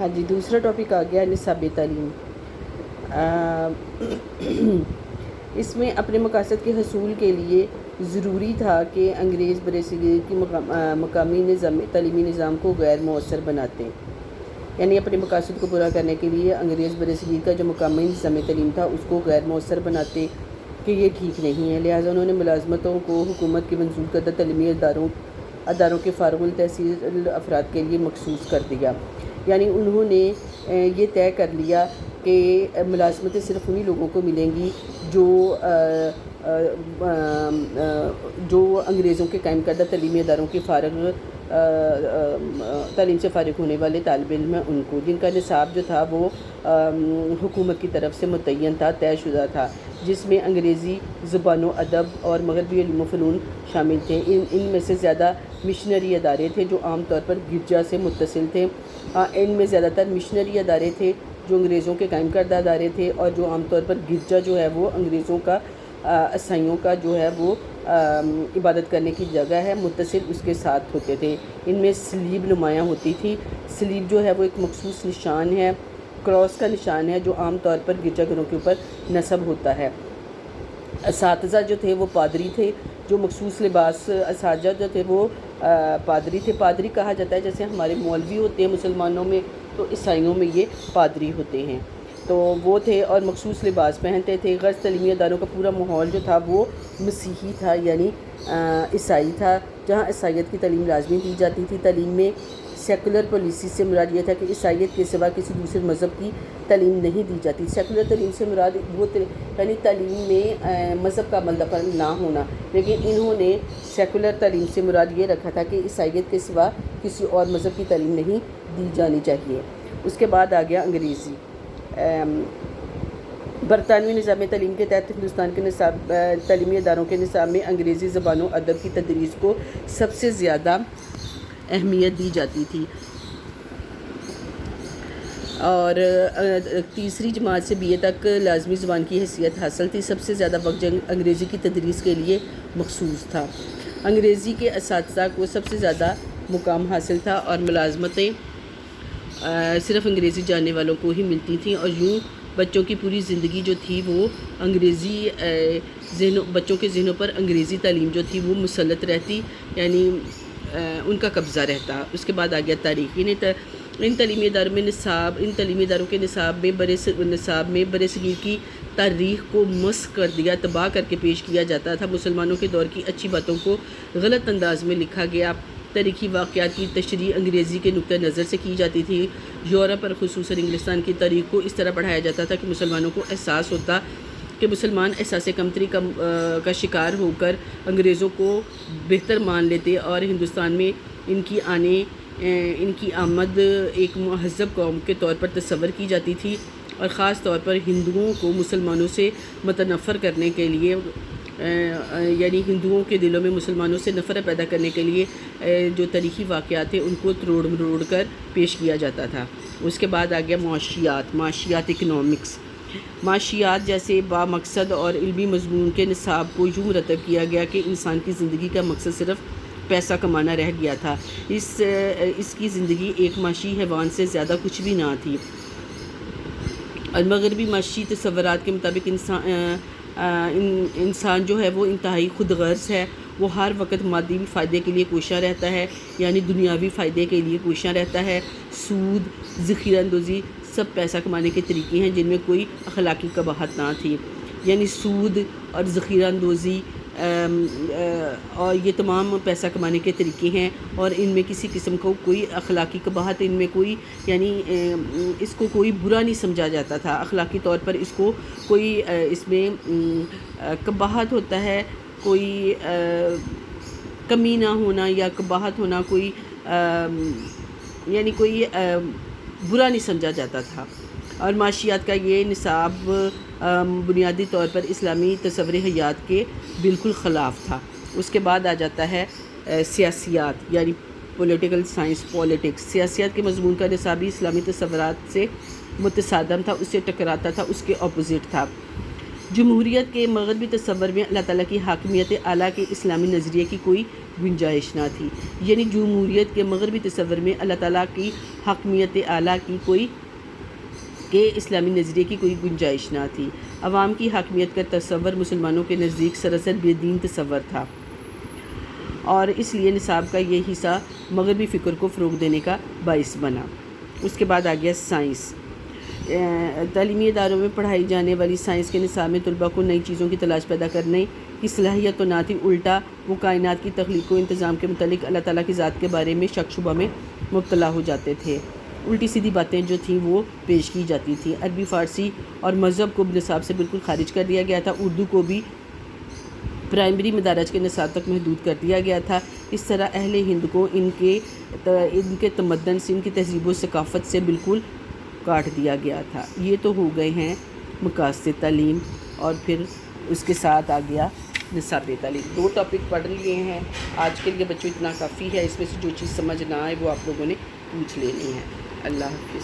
ہاں جی، دوسرا ٹاپک آ گیا نصاب تعلیم۔ اس میں اپنے مقاصد کے حصول کے لیے ضروری تھا کہ انگریز برصغیر کی مقامی تعلیمی نظام کو غیر مؤثر بناتے، یعنی اپنے مقاصد کو پورا کرنے کے لیے انگریز برصغیر کا جو مقامی نظام تعلیم تھا اس کو غیر مؤثر بناتے کہ یہ ٹھیک نہیں ہے، لہٰذا انہوں نے ملازمتوں کو حکومت کے منظور کردہ تعلیمی اداروں کے فارغ التحصیل افراد کے لیے مخصوص کر دیا۔ یعنی انہوں نے یہ طے کر لیا کہ ملازمتیں صرف انہی لوگوں کو ملیں گی جو انگریزوں کے قائم کردہ تعلیمی اداروں کے تعلیم سے فارغ ہونے والے طالب علم ہیں، ان کو، جن کا نصاب جو تھا وہ حکومت کی طرف سے متعین تھا، طے شدہ تھا، جس میں انگریزی زبان و ادب اور مغربی علوم و فنون شامل تھے۔ ان میں سے زیادہ مشنری ادارے تھے جو عام طور پر گرجا سے متصل تھے۔ ان میں زیادہ تر مشنری ادارے تھے جو انگریزوں کے قائم کردہ ادارے تھے، اور جو عام طور پر گرجا جو ہے وہ انگریزوں کا عیسائیوں کا جو ہے وہ عبادت کرنے کی جگہ ہے، متصل اس کے ساتھ ہوتے تھے۔ ان میں سلیب نمایاں ہوتی تھی۔ سلیب جو ہے وہ ایک مخصوص نشان ہے، کراس کا نشان ہے، جو عام طور پر گرجا گھروں کے اوپر نصب ہوتا ہے۔ اساتذہ جو تھے وہ پادری تھے، جو مخصوص لباس، اساتذہ جو تھے وہ پادری تھے۔ پادری کہا جاتا ہے جیسے ہمارے مولوی ہوتے ہیں مسلمانوں میں، تو عیسائیوں میں یہ پادری ہوتے ہیں، تو وہ تھے اور مخصوص لباس پہنتے تھے۔ غیر تعلیمی اداروں کا پورا ماحول جو تھا وہ مسیحی تھا، یعنی عیسائی تھا، جہاں عیسائیت کی تعلیم لازمی دی جاتی تھی۔ تعلیم میں سیکولر پالیسی سے مراد یہ تھا کہ عیسائیت کے سوا کسی دوسرے مذہب کی تعلیم نہیں دی جاتی۔ سیکولر تعلیم سے مراد وہ یعنی تعلیم میں مذہب کا عمل دخل نہ ہونا، لیکن انہوں نے سیکولر تعلیم سے مراد یہ رکھا تھا کہ عیسائیت کے سوا کسی اور مذہب کی تعلیم نہیں دی جانی چاہیے۔ اس کے بعد آ گیا انگریزی۔ برطانوی نظام تعلیم کے تحت ہندوستان کے تعلیمی اداروں کے نصاب میں انگریزی زبان و ادب کی تدریس کو سب سے زیادہ اہمیت دی جاتی تھی، اور تیسری جماعت سے BA تک لازمی زبان کی حیثیت حاصل تھی۔ سب سے زیادہ وقت انگریزی کی تدریس کے لیے مخصوص تھا۔ انگریزی کے اساتذہ کو سب سے زیادہ مقام حاصل تھا، اور ملازمتیں صرف انگریزی جاننے والوں کو ہی ملتی تھیں، اور یوں بچوں کی پوری زندگی جو تھی وہ بچوں کے ذہنوں پر انگریزی تعلیم جو تھی وہ مسلط رہتی، یعنی ان کا قبضہ رہتا۔ اس کے بعد آ گیا تاریخ۔ ان تعلیمی اداروں کے نصاب میں برصغیر کی تاریخ کو مسخ کر دیا، تباہ کر کے پیش کیا جاتا تھا۔ مسلمانوں کے دور کی اچھی باتوں کو غلط انداز میں لکھا گیا۔ تاریخی واقعات کی تشریح انگریزی کے نقطہ نظر سے کی جاتی تھی۔ یورپ اور خصوصاً انگلستان کی تاریخ کو اس طرح پڑھایا جاتا تھا کہ مسلمانوں کو احساس ہوتا کہ مسلمان احساس کمتری کا شکار ہو کر انگریزوں کو بہتر مان لیتے، اور ہندوستان میں ان کی آمد ایک مہذب قوم کے طور پر تصور کی جاتی تھی، اور خاص طور پر ہندوؤں کو مسلمانوں سے متنفر کرنے کے لیے، یعنی ہندوؤں کے دلوں میں مسلمانوں سے نفرت پیدا کرنے کے لیے جو تاریخی واقعات تھے ان کو تروڑ مروڑ کر پیش کیا جاتا تھا۔ اس کے بعد آ گیا معاشیات اکنامکس۔ معاشیات جیسے با مقصد اور علمی مضمون کے نصاب کو یوں مرتب کیا گیا کہ انسان کی زندگی کا مقصد صرف پیسہ کمانا رہ گیا تھا۔ اس کی زندگی ایک معاشی حیوان سے زیادہ کچھ بھی نہ تھی۔ اور مغربی معاشی تصورات کے مطابق انسان جو ہے وہ انتہائی خود غرض ہے، وہ ہر وقت مادی فائدے کے لیے کوشاں رہتا ہے، یعنی دنیاوی فائدے کے لیے کوشاں رہتا ہے۔ سود، ذخیرہ اندوزی سب پیسہ کمانے کے طریقے ہیں جن میں کوئی اخلاقی قباحت نہ تھی، یعنی سود اور ذخیرہ اندوزی اور یہ تمام پیسہ کمانے کے طریقے ہیں، اور ان میں کسی قسم کو کوئی اخلاقی قباحت، ان میں کوئی یعنی اس کو کوئی برا نہیں سمجھا جاتا تھا۔ اخلاقی طور پر اس کو کوئی اس میں قباحت ہوتا ہے، کوئی کمی نہ ہونا یا قباحت ہونا، کوئی یعنی کوئی برا نہیں سمجھا جاتا تھا۔ اور معاشیات کا یہ نصاب بنیادی طور پر اسلامی تصور حیات کے بالکل خلاف تھا۔ اس کے بعد آ جاتا ہے سیاسیات، یعنی پولیٹیکل سائنس، پالیٹکس۔ سیاسیات کے مضمون کا نصاب بھی اسلامی تصورات سے متصادم تھا، اس سے ٹکراتا تھا، اس کے اپوزٹ تھا۔ جمہوریت کے مغربی تصور میں اللہ تعالیٰ کی حاکمیت اعلیٰ کے اسلامی نظریے کی کوئی گنجائش نہ تھی، یعنی جمہوریت کے مغربی تصور میں اللہ تعالیٰ کی حاکمیت اعلیٰ کی کہ اسلامی نظریے کی کوئی گنجائش نہ تھی۔ عوام کی حاکمیت کا تصور مسلمانوں کے نزدیک سراسر بے دین تصور تھا، اور اس لیے نصاب کا یہ حصہ مغربی فکر کو فروغ دینے کا باعث بنا۔ اس کے بعد آ گیا سائنس۔ تعلیمی اداروں میں پڑھائی جانے والی سائنس کے نصاب میں طلباء کو نئی چیزوں کی تلاش پیدا کرنے کی صلاحیت تو نہ تھی، الٹا وہ کائنات کی تخلیق و انتظام کے متعلق اللہ تعالیٰ کی ذات کے بارے میں شک شبہ میں مبتلا ہو جاتے تھے۔ الٹی سیدھی باتیں جو تھیں وہ پیش کی جاتی تھیں۔ عربی، فارسی اور مذہب کو نصاب سے بالکل خارج کر دیا گیا تھا۔ اردو کو بھی پرائمری مدارج کے نصاب تک محدود کر دیا گیا تھا۔ اس طرح اہل ہند کو ان کے تمدن سے، ان کی تہذیب و ثقافت سے بالکل کاٹ دیا گیا تھا۔ یہ تو ہو گئے ہیں مقاصد تعلیم، اور پھر اس کے ساتھ آ گیا نصاب تعلیم۔ 2 ٹاپک پڑھ لیے ہیں آج کے لیے بچوں، اتنا کافی ہے۔ اس میں سے جو چیز سمجھ نہ آئے وہ آپ لوگوں نے پوچھ لینی ہے۔ اللہ حافظ۔